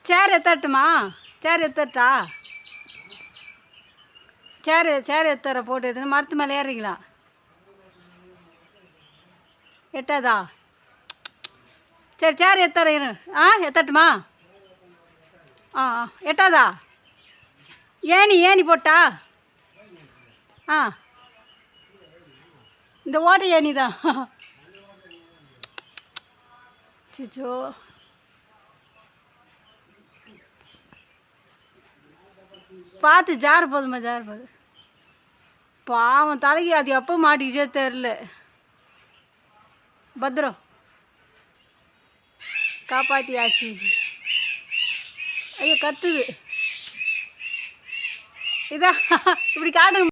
சேர் எத்தட்டுமா? சேர் எத்தட்டா? சேர் எத்தர போட்டு எத்தனை மரத்து மேலே ஏறிங்களா? எட்டாதா? சரி சேர் எத்தர எத்தட்டுமா? எட்டாதா? ஏணி போட்டா? இந்த ஓட்டை ஏணி தான். சிச்சோ, பார்த்து ஜார போதுமா? ஜார போகுது. பாவம் தலைக்கு அது எப்போ மாட்டிக்கிச்சே தெரில. பத்திரம் காப்பாற்றியாச்சு. ஐயோ கத்துது. இதா இப்படி காட்டுங்க.